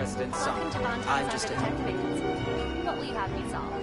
president's son. Welcome to Bonton's I'm just a... Detective Agency. What will you have me solve?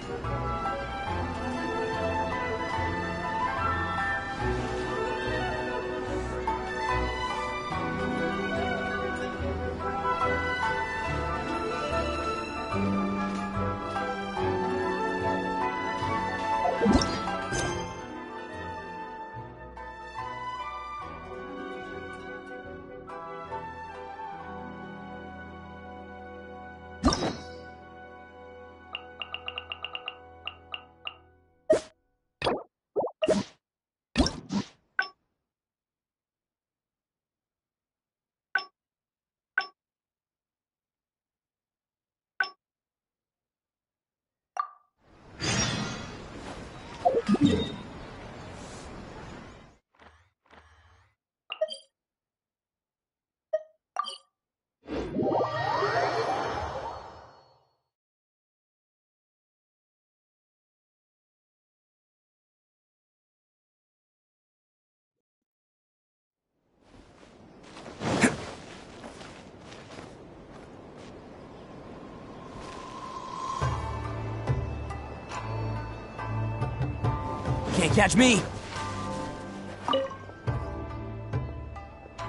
Can't catch me!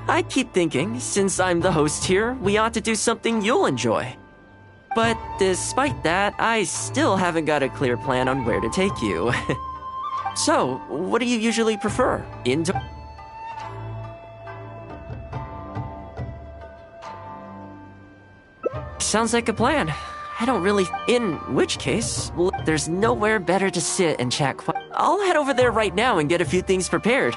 I keep thinking, since I'm the host here, we ought to do something you'll enjoy. But despite that, I still haven't got a clear plan on where to take you. So, what do you usually prefer? Sounds like a plan. I don't really... In which case, there's nowhere better to sit and chat I'll head over there right now and get a few things prepared.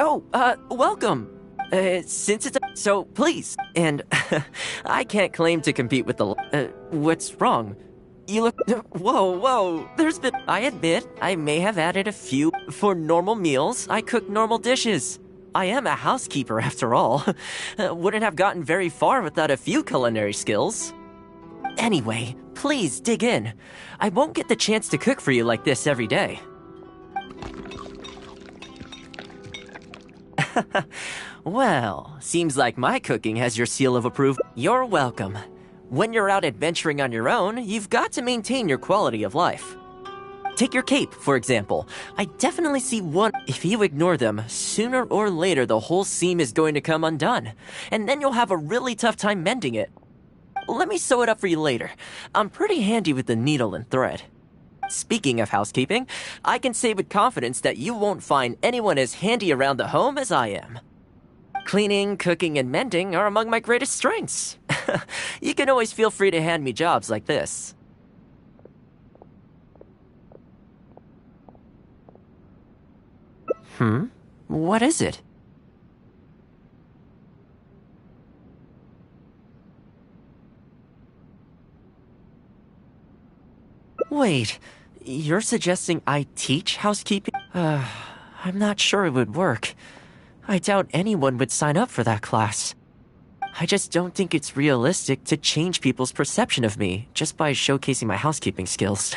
Oh, welcome. Since it's so please, and I can't claim to compete with the, what's wrong? You look, whoa, I admit, I may have added a few, for normal meals, I cook normal dishes. I am a housekeeper after all. Wouldn't have gotten very far without a few culinary skills. Anyway, please dig in. I won't get the chance to cook for you like this every day. Well, seems like my cooking has your seal of approval. You're welcome. When you're out adventuring on your own, you've got to maintain your quality of life. Take your cape, for example. I definitely see one. If you ignore them, sooner or later the whole seam is going to come undone, and then you'll have a really tough time mending it. Let me sew it up for you later. I'm pretty handy with the needle and thread. Speaking of housekeeping, I can say with confidence that you won't find anyone as handy around the home as I am. Cleaning, cooking, and mending are among my greatest strengths. You can always feel free to hand me jobs like this. What is it? Wait, you're suggesting I teach housekeeping? I'm not sure it would work. I doubt anyone would sign up for that class. I just don't think it's realistic to change people's perception of me just by showcasing my housekeeping skills.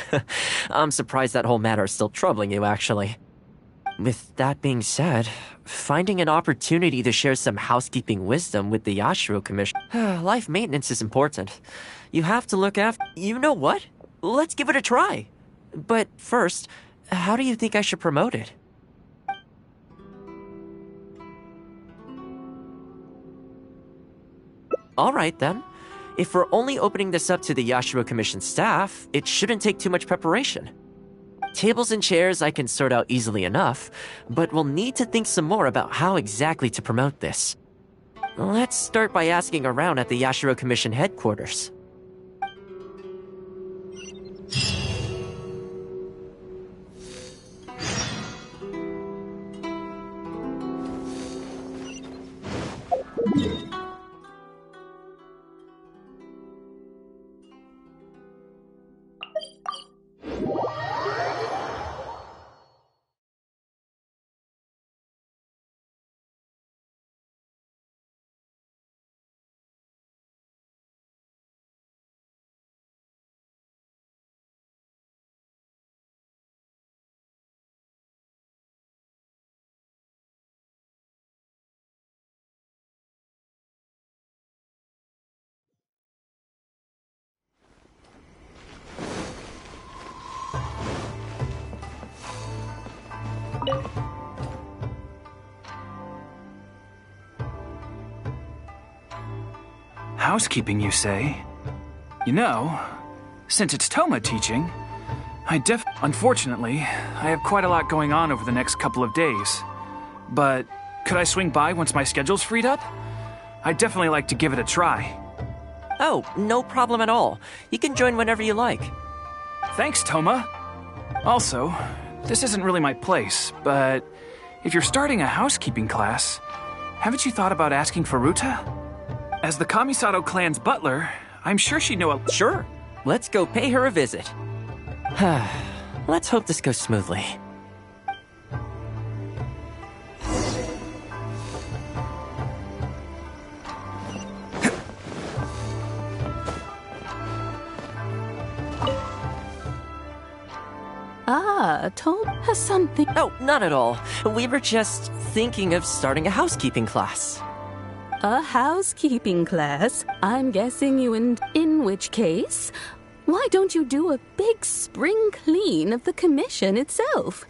I'm surprised that whole matter is still troubling you, actually. With that being said, finding an opportunity to share some housekeeping wisdom with the Yashiro Commission. Life maintenance is important. You have to look after. You know what? Let's give it a try. But first, how do you think I should promote it? Alright then. If we're only opening this up to the Yashiro Commission staff, it shouldn't take too much preparation. Tables and chairs I can sort out easily enough, but we'll need to think some more about how exactly to promote this. Let's start by asking around at the Yashiro Commission headquarters. Housekeeping, you say? You know, since it's Thoma teaching, Unfortunately, I have quite a lot going on over the next couple of days. But could I swing by once my schedule's freed up? I'd definitely like to give it a try. Oh, no problem at all. You can join whenever you like. Thanks, Thoma. Also, this isn't really my place, but if you're starting a housekeeping class, haven't you thought about asking Furuta? As the Kamisato clan's butler, I'm sure she'd know a— Sure. Let's go pay her a visit. Let's hope this goes smoothly. Thoma has something— Oh, not at all. We were just thinking of starting a housekeeping class. A housekeeping class? I'm guessing in which case, why don't you do a big spring clean of the commission itself?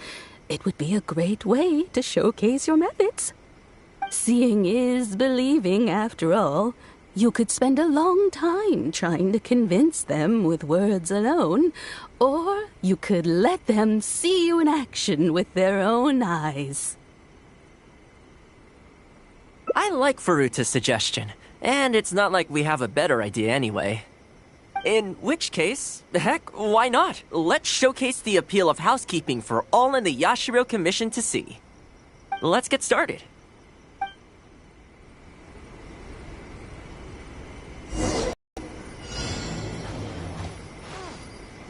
It would be a great way to showcase your methods. Seeing is believing, after all. You could spend a long time trying to convince them with words alone, or you could let them see you in action with their own eyes. I like Furuta's suggestion, and it's not like we have a better idea anyway. In which case, heck, why not? Let's showcase the appeal of housekeeping for all in the Yashiro Commission to see. Let's get started.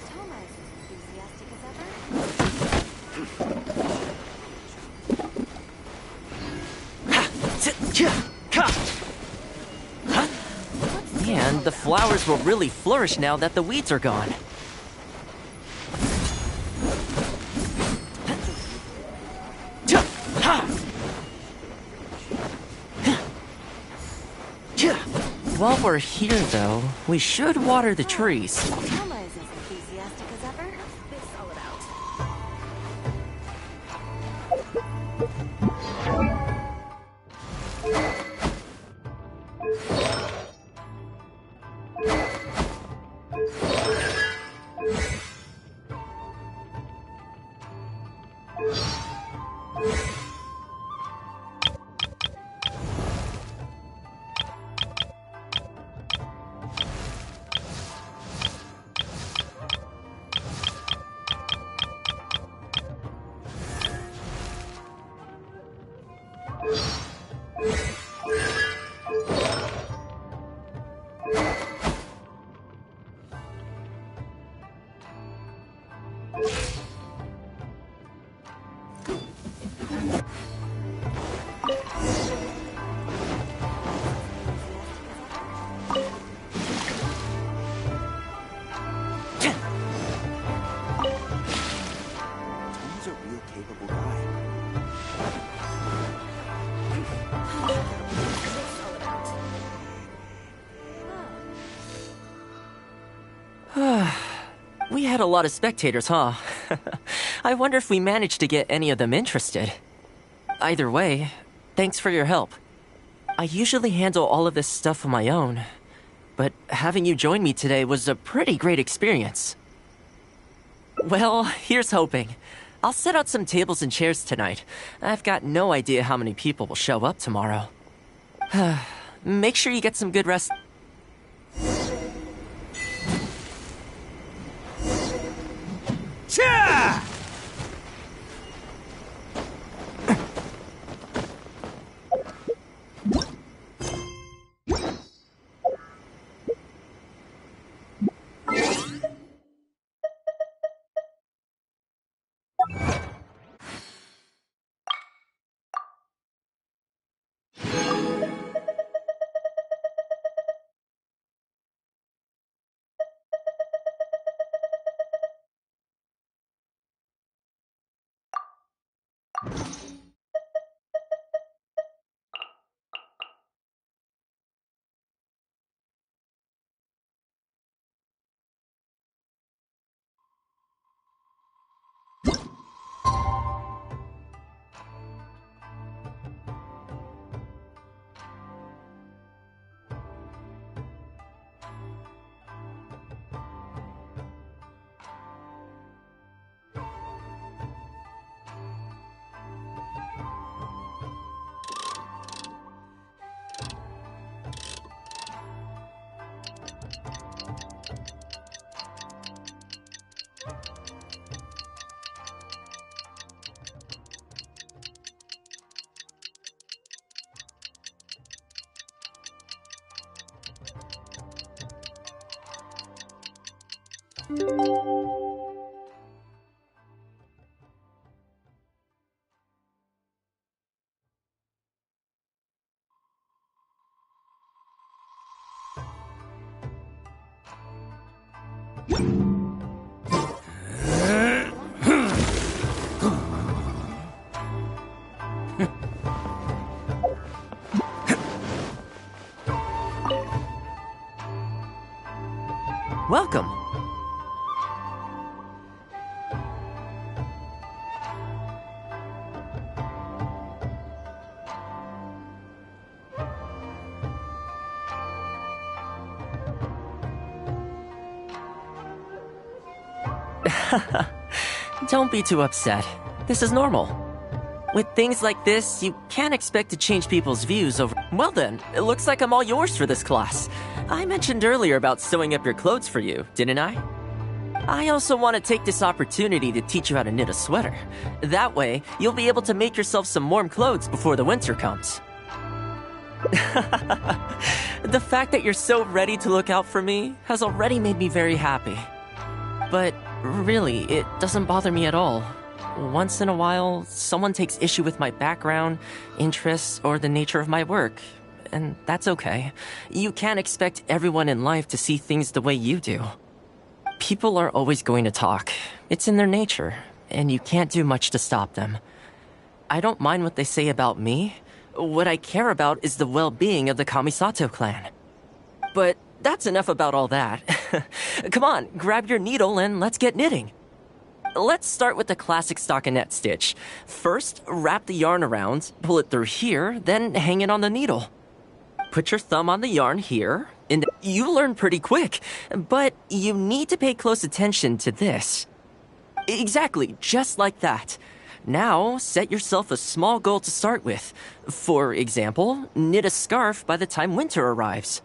Thoma is as enthusiastic as ever. Man, the flowers will really flourish now that the weeds are gone. While we're here, though, we should water the trees. Thoma is as enthusiastic as ever. What's this all about? He's a real capable guy. We had a lot of spectators, huh? I wonder if we managed to get any of them interested. Either way, thanks for your help. I usually handle all of this stuff on my own, but having you join me today was a pretty great experience. Well, here's hoping. I'll set out some tables and chairs tonight. I've got no idea how many people will show up tomorrow. Make sure you get some good rest. Cha! Welcome. Don't be too upset. This is normal. With things like this, you can't expect to change people's views over... Well then, it looks like I'm all yours for this class. I mentioned earlier about sewing up your clothes for you, didn't I? I also want to take this opportunity to teach you how to knit a sweater. That way, you'll be able to make yourself some warm clothes before the winter comes. The fact that you're so ready to look out for me has already made me very happy. But really, it doesn't bother me at all. Once in a while, someone takes issue with my background, interests, or the nature of my work. And that's okay. You can't expect everyone in life to see things the way you do. People are always going to talk. It's in their nature, and you can't do much to stop them. I don't mind what they say about me. What I care about is the well-being of the Kamisato clan. But that's enough about all that. Come on, grab your needle and let's get knitting. Let's start with the classic stockinette stitch. First, wrap the yarn around, pull it through here, then hang it on the needle. Put your thumb on the yarn here, and you learn pretty quick, but you need to pay close attention to this. Exactly, just like that. Now, set yourself a small goal to start with. For example, knit a scarf by the time winter arrives.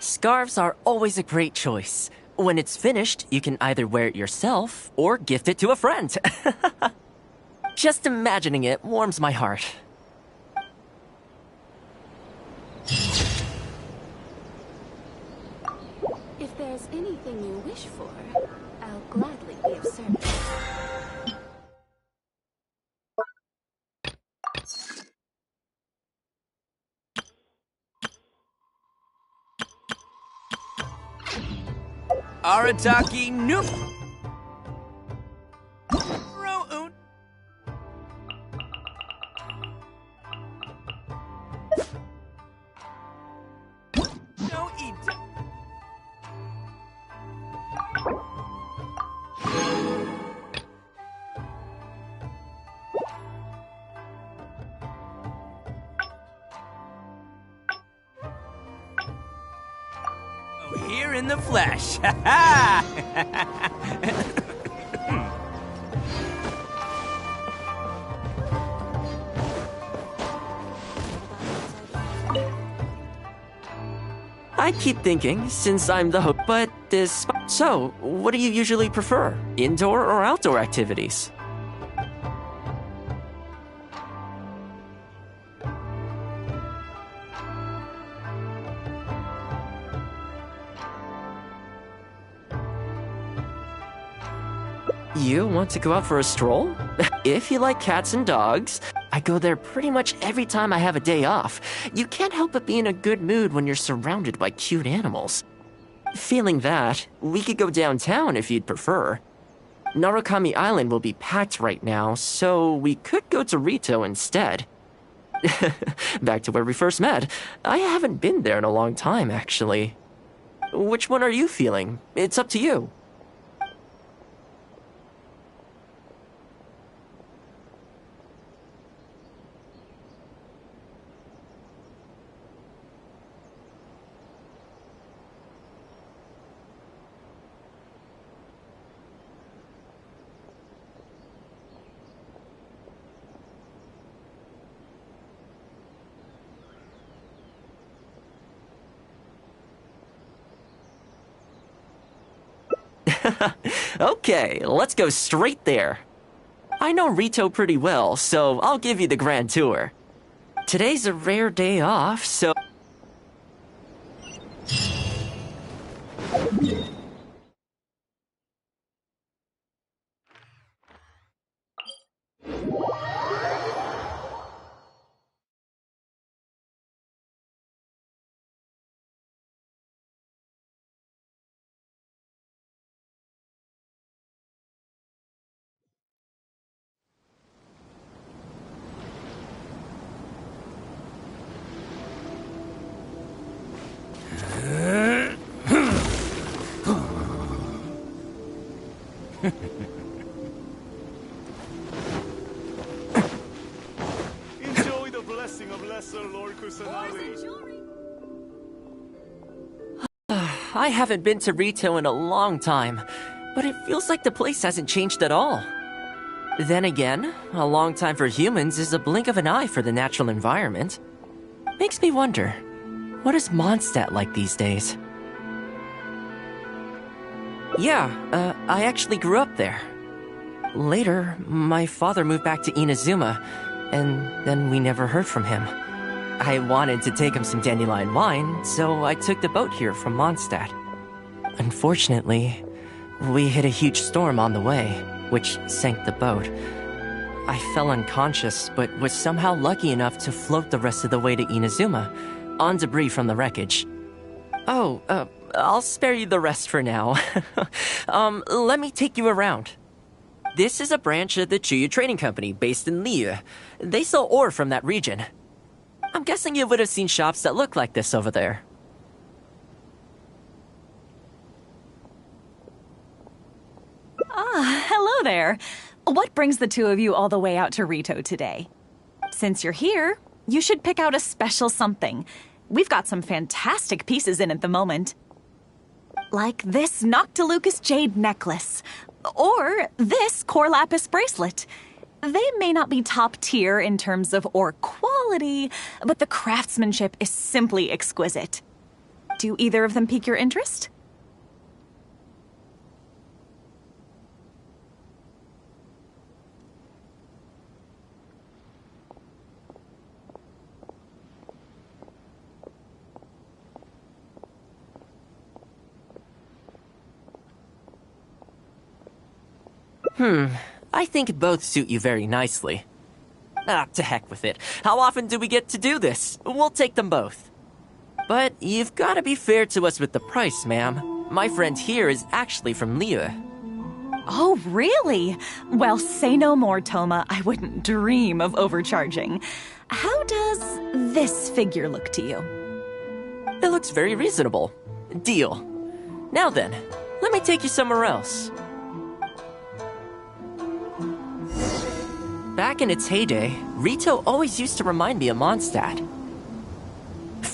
Scarves are always a great choice. When it's finished, you can either wear it yourself or gift it to a friend. Just imagining it warms my heart. If there's anything you wish for, I'll gladly be of service. Arataki Noop. Ro'un. No eat. here in the flesh. Ha ha! I keep thinking, since I'm the host, but this... So, what do you usually prefer? Indoor or outdoor activities? You want to go out for a stroll? If you like cats and dogs, I go there pretty much every time I have a day off. You can't help but be in a good mood when you're surrounded by cute animals. Feeling that, we could go downtown if you'd prefer. Narukami Island will be packed right now, so we could go to Rito instead. Back to where we first met. I haven't been there in a long time, actually. Which one are you feeling? It's up to you. Okay, let's go straight there. I know Rito pretty well, so I'll give you the grand tour. Today's a rare day off, so... Enjoy the blessing of Lesser Lord Kusanagi. I haven't been to Rito in a long time, but it feels like the place hasn't changed at all. Then again, a long time for humans is a blink of an eye for the natural environment. Makes me wonder, what is Mondstadt like these days? Yeah, I actually grew up there. Later, my father moved back to Inazuma, and then we never heard from him. I wanted to take him some dandelion wine, so I took the boat here from Mondstadt. Unfortunately, we hit a huge storm on the way, which sank the boat. I fell unconscious, but was somehow lucky enough to float the rest of the way to Inazuma, on debris from the wreckage. Oh, I'll spare you the rest for now. Let me take you around. This is a branch of the Chuyu Trading Company based in Liu. They sell ore from that region. I'm guessing you would have seen shops that look like this over there. Ah, hello there. What brings the two of you all the way out to Rito today? Since you're here, you should pick out a special something. We've got some fantastic pieces in at the moment. Like this Noctilucus jade necklace. Or this Core Lapis bracelet. They may not be top tier in terms of ore quality, but the craftsmanship is simply exquisite. Do either of them pique your interest? I think both suit you very nicely. Ah, to heck with it. How often do we get to do this? We'll take them both. But you've got to be fair to us with the price, ma'am. My friend here is actually from Liu. Oh, really? Well, say no more, Thoma. I wouldn't dream of overcharging. How does this figure look to you? It looks very reasonable. Deal. Now then, let me take you somewhere else. Back in its heyday, Rito always used to remind me of Mondstadt.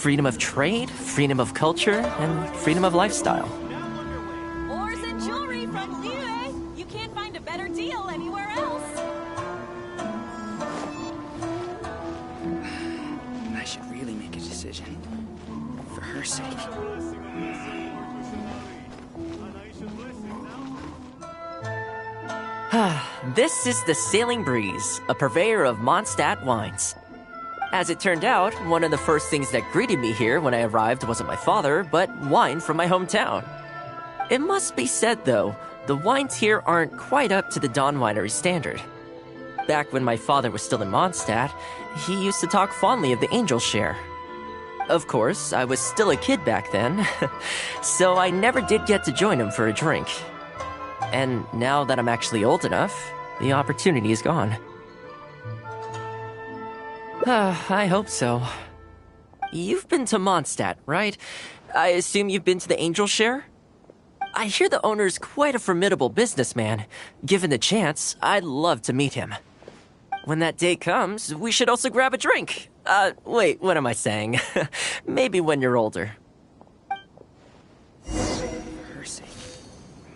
freedom of trade, freedom of culture, and freedom of lifestyle. Ores and jewelry from Liyue. You can't find a better deal anywhere else. I should really make a decision. For her sake. This is the Sailing Breeze, a purveyor of Mondstadt wines. As it turned out, one of the first things that greeted me here when I arrived wasn't my father, but wine from my hometown. It must be said, though, the wines here aren't quite up to the Dawn Winery standard. Back when my father was still in Mondstadt, he used to talk fondly of the Angel Share. Of course, I was still a kid back then, so I never did get to join him for a drink. And now that I'm actually old enough, the opportunity is gone. I hope so. You've been to Mondstadt, right? I assume you've been to the Angel Share? I hear the owner's quite a formidable businessman. Given the chance, I'd love to meet him. When that day comes, we should also grab a drink. Wait, what am I saying? Maybe when you're older.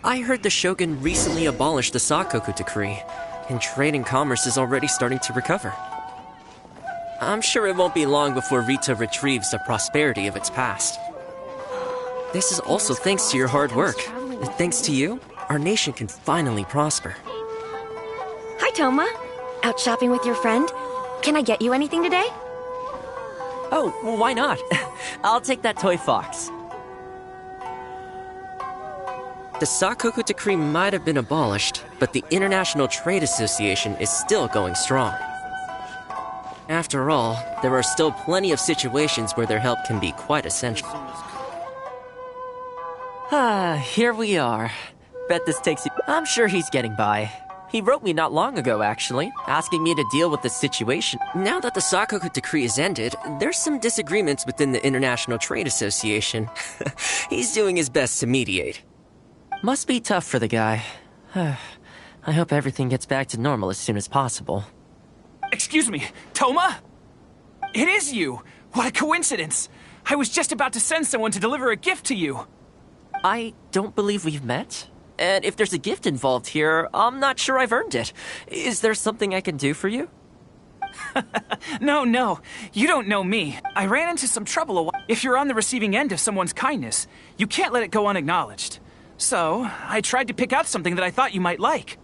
I heard the Shogun recently abolished the Sakoku decree, and trade and commerce is already starting to recover. I'm sure it won't be long before Rito retrieves the prosperity of its past. This is also thanks to your hard work. Thanks to you, our nation can finally prosper. Hi, Thoma. Out shopping with your friend? Can I get you anything today? Oh, well, why not? I'll take that toy fox. The Sakoku decree might have been abolished, but the International Trade Association is still going strong. After all, there are still plenty of situations where their help can be quite essential. Here we are. Bet this takes you... I'm sure he's getting by. He wrote me not long ago, actually, asking me to deal with the situation. Now that the Sakoku decree is ended, there's some disagreements within the International Trade Association. He's doing his best to mediate. Must be tough for the guy. I hope everything gets back to normal as soon as possible. Excuse me, Thoma? It is you! What a coincidence! I was just about to send someone to deliver a gift to you. I don't believe we've met. And if there's a gift involved here, I'm not sure I've earned it. Is there something I can do for you? No, you don't know me. I ran into some trouble a while. If you're on the receiving end of someone's kindness, you can't let it go unacknowledged. So, I tried to pick out something that I thought you might like.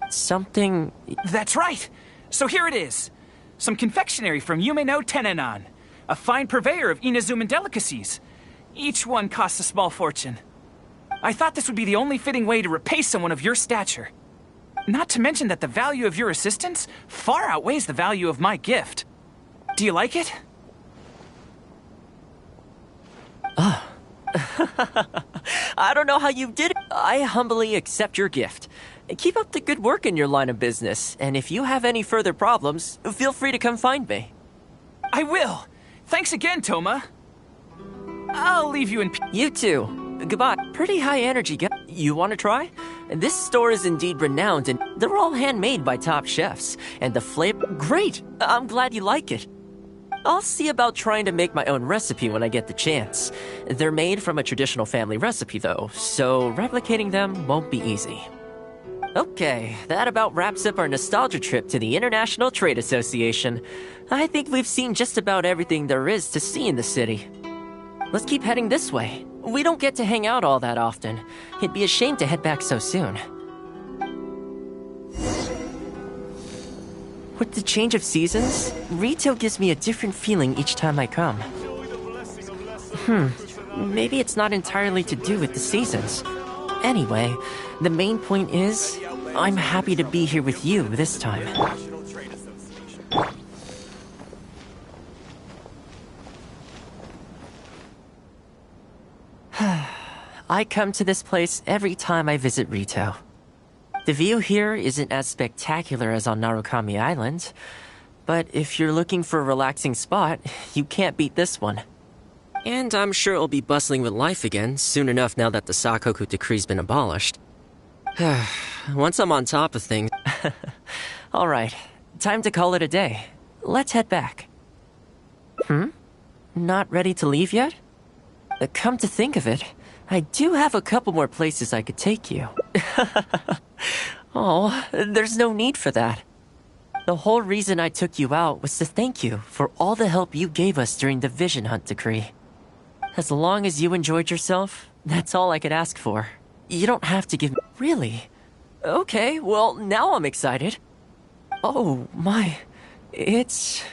Something... That's right! So here it is. Some confectionery from Yume no Tenenan, a fine purveyor of Inazuman delicacies. Each one costs a small fortune. I thought this would be the only fitting way to repay someone of your stature. Not to mention that the value of your assistance far outweighs the value of my gift. Do you like it? I don't know how you did it. I humbly accept your gift. Keep up the good work in your line of business, and if you have any further problems, feel free to come find me. I will. Thanks again, Thoma. I'll leave you in peace. You too. Goodbye. Pretty high energy guy. You want to try? This store is indeed renowned, and they're all handmade by top chefs. And the flavor... Great! I'm glad you like it. I'll see about trying to make my own recipe when I get the chance. They're made from a traditional family recipe, though, so replicating them won't be easy. Okay, that about wraps up our nostalgia trip to the International Trade Association. I think we've seen just about everything there is to see in the city. Let's keep heading this way. We don't get to hang out all that often. It'd be a shame to head back so soon. With the change of seasons, Rito gives me a different feeling each time I come. Maybe it's not entirely to do with the seasons. Anyway, the main point is, I'm happy to be here with you this time. I come to this place every time I visit Rito. The view here isn't as spectacular as on Narukami Island, but if you're looking for a relaxing spot, you can't beat this one. And I'm sure it'll be bustling with life again soon enough now that the Sakoku decree's been abolished. Once I'm on top of things... Alright, time to call it a day. Let's head back. not ready to leave yet? Come to think of it, I do have a couple more places I could take you. Oh, there's no need for that. The whole reason I took you out was to thank you for all the help you gave us during the Vision Hunt decree. As long as you enjoyed yourself, that's all I could ask for. You don't have to give me... Really? Okay, well, now I'm excited. Oh, my... It's...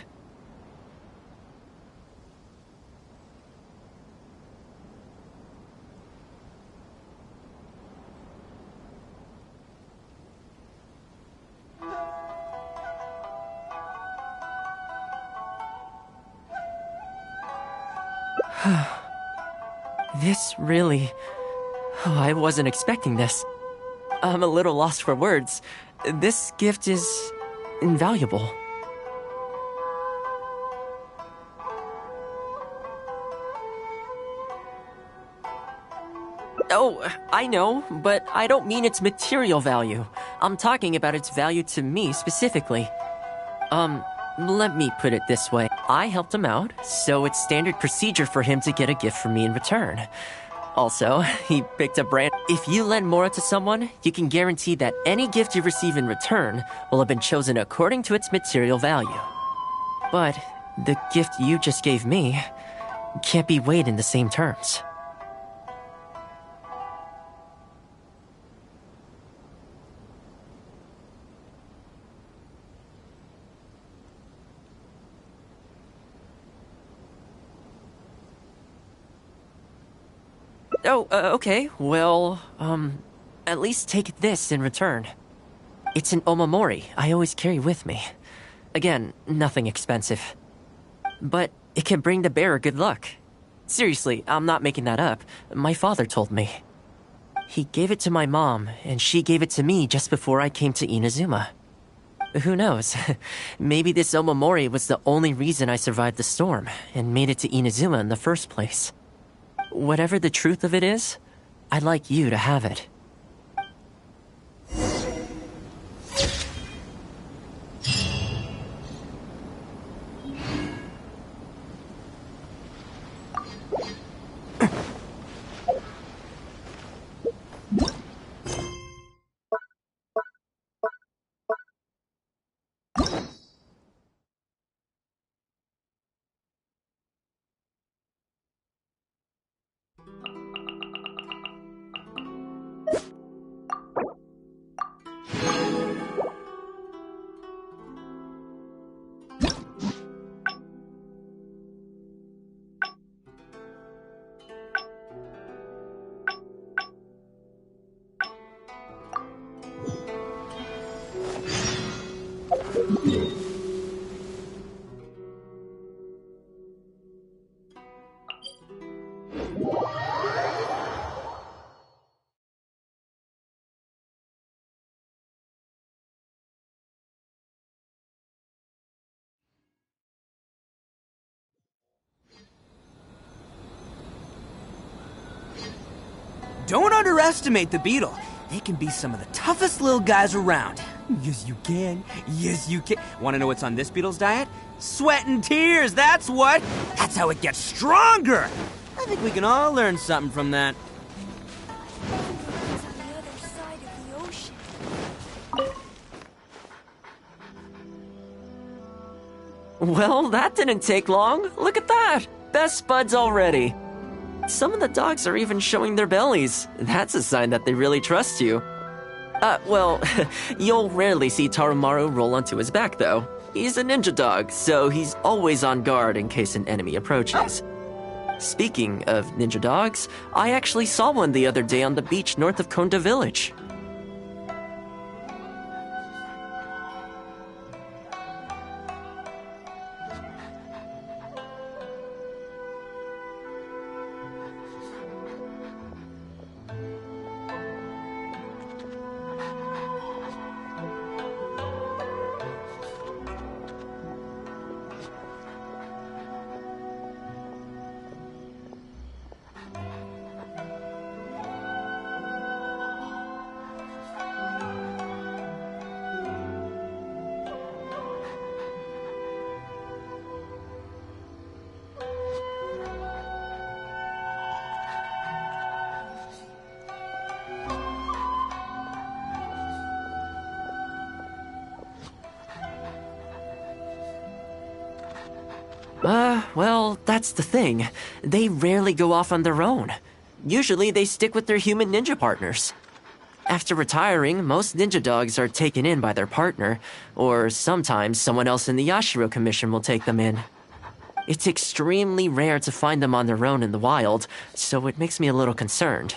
This really... Oh, I wasn't expecting this. I'm a little lost for words. This gift is... invaluable. Oh, I know, but I don't mean its material value. I'm talking about its value to me specifically. Let me put it this way. I helped him out, so it's standard procedure for him to get a gift from me in return. Also, he picked a brand. If you lend Mora to someone, you can guarantee that any gift you receive in return will have been chosen according to its material value. But the gift you just gave me can't be weighed in the same terms. Oh, okay. Well, at least take this in return. It's an omamori I always carry with me. Again, nothing expensive. But it can bring the bearer good luck. Seriously, I'm not making that up. My father told me. He gave it to my mom, and she gave it to me just before I came to Inazuma. Who knows? Maybe this omamori was the only reason I survived the storm and made it to Inazuma in the first place. Whatever the truth of it is, I'd like you to have it. Don't underestimate the beetle. They can be some of the toughest little guys around. Yes, you can. Yes, you can. Want to know what's on this beetle's diet? Sweat and tears, that's what. That's how it gets stronger. I think we can all learn something from that. Well, that didn't take long. Look at that. Best buds already. Some of the dogs are even showing their bellies. That's a sign that they really trust you. Well, you'll rarely see Tarumaru roll onto his back, though. He's a ninja dog, so he's always on guard in case an enemy approaches. Speaking of ninja dogs, I actually saw one the other day on the beach north of Konda Village. Well, that's the thing. They rarely go off on their own. Usually they stick with their human ninja partners. After retiring, most ninja dogs are taken in by their partner, or sometimes someone else in the Yashiro Commission will take them in. It's extremely rare to find them on their own in the wild, so it makes me a little concerned.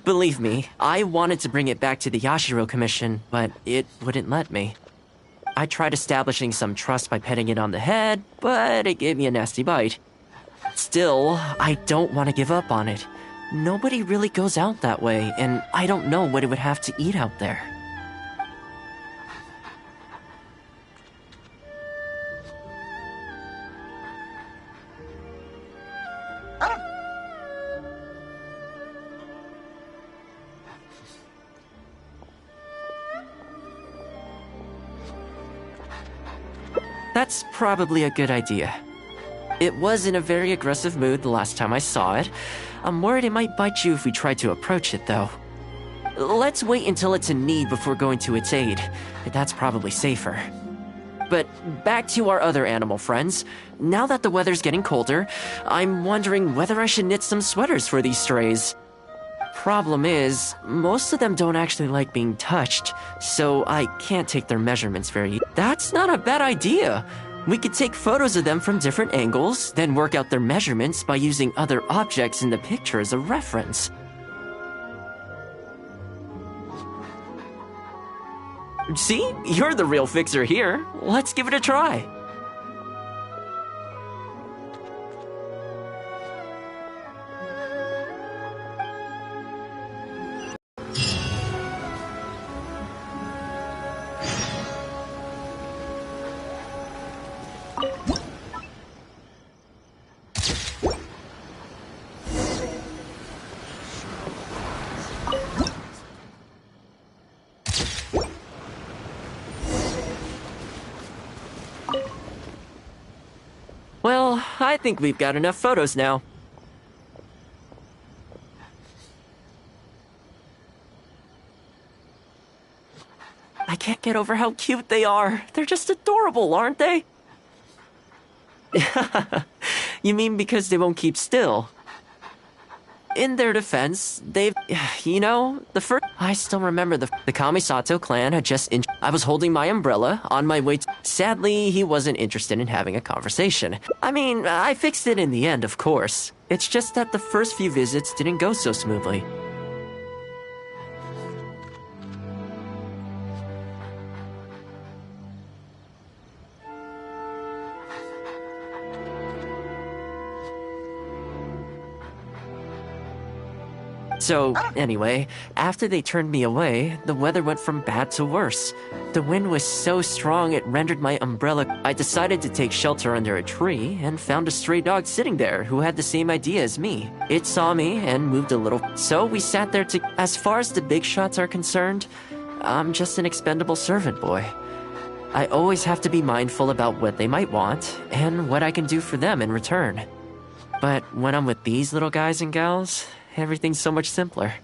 Believe me, I wanted to bring it back to the Yashiro Commission, but it wouldn't let me. I tried establishing some trust by petting it on the head, but it gave me a nasty bite. Still, I don't want to give up on it. Nobody really goes out that way, and I don't know what it would have to eat out there. That's probably a good idea. It was in a very aggressive mood the last time I saw it. I'm worried it might bite you if we try to approach it, though. Let's wait until it's in need before going to its aid. That's probably safer. But back to our other animal friends. Now that the weather's getting colder, I'm wondering whether I should knit some sweaters for these strays. Problem is, most of them don't actually like being touched, so I can't take their measurements very... That's not a bad idea! We could take photos of them from different angles, then work out their measurements by using other objects in the picture as a reference. See? You're the real fixer here. Let's give it a try. Well, I think we've got enough photos now. I can't get over how cute they are. They're just adorable, aren't they? You mean because they won't keep still? In their defense, they've... You know, I still remember the Kamisato clan had just... I was holding my umbrella on my way to... Sadly, he wasn't interested in having a conversation. I mean, I fixed it in the end, of course. It's just that the first few visits didn't go so smoothly. So, anyway, after they turned me away, the weather went from bad to worse. The wind was so strong it rendered my umbrella... I decided to take shelter under a tree and found a stray dog sitting there who had the same idea as me. It saw me and moved a little, so we sat there to... As far as the big shots are concerned, I'm just an expendable servant boy. I always have to be mindful about what they might want and what I can do for them in return. But when I'm with these little guys and gals... Everything's so much simpler.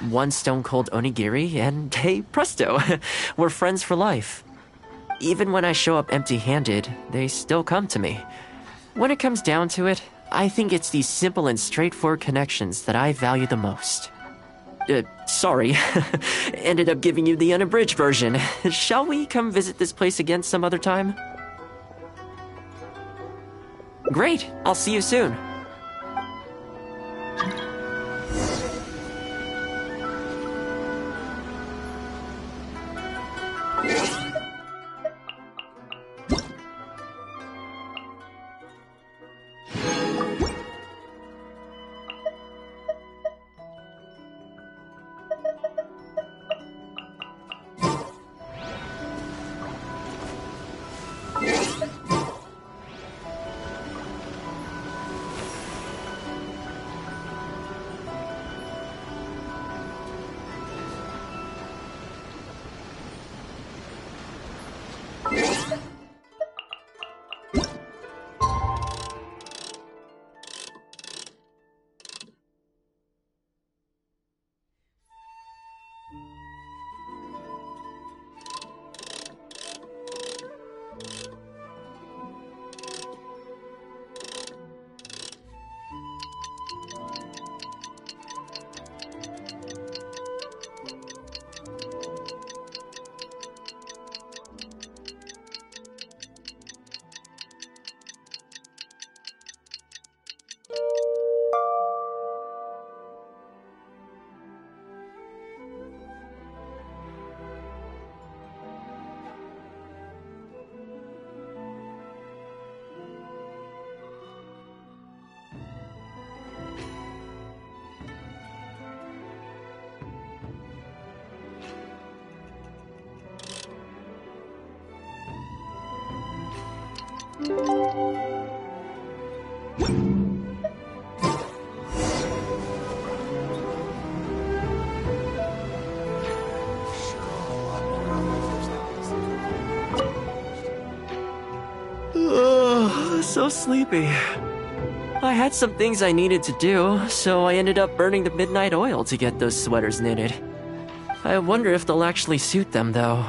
One stone-cold onigiri, and hey, presto, we're friends for life. Even when I show up empty-handed, they still come to me. When it comes down to it, I think it's these simple and straightforward connections that I value the most. Sorry. Ended up giving you the unabridged version. Shall we come visit this place again some other time? Great, I'll see you soon. Oh, so sleepy. I had some things I needed to do, so I ended up burning the midnight oil to get those sweaters knitted. I wonder if they'll actually suit them, though.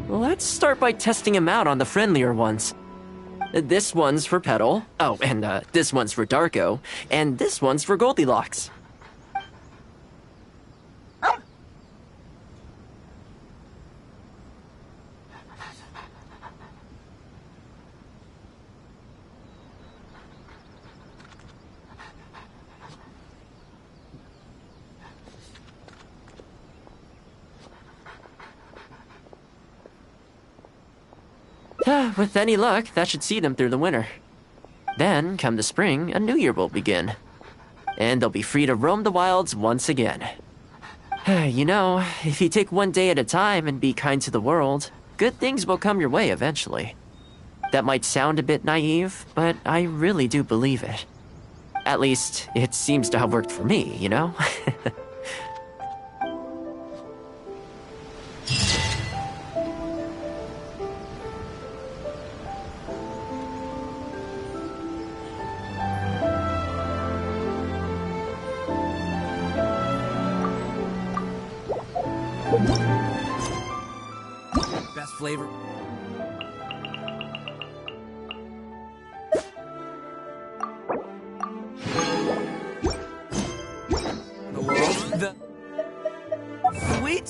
Let's start by testing them out on the friendlier ones. This one's for Petal. Oh, and this one's for Darko. And this one's for Goldilocks. With any luck, that should see them through the winter. Then, come the spring, a new year will begin. And they'll be free to roam the wilds once again. You know, if you take one day at a time and be kind to the world, good things will come your way eventually. That might sound a bit naive, but I really do believe it. At least, it seems to have worked for me, you know? Best flavor. The world. The sweet.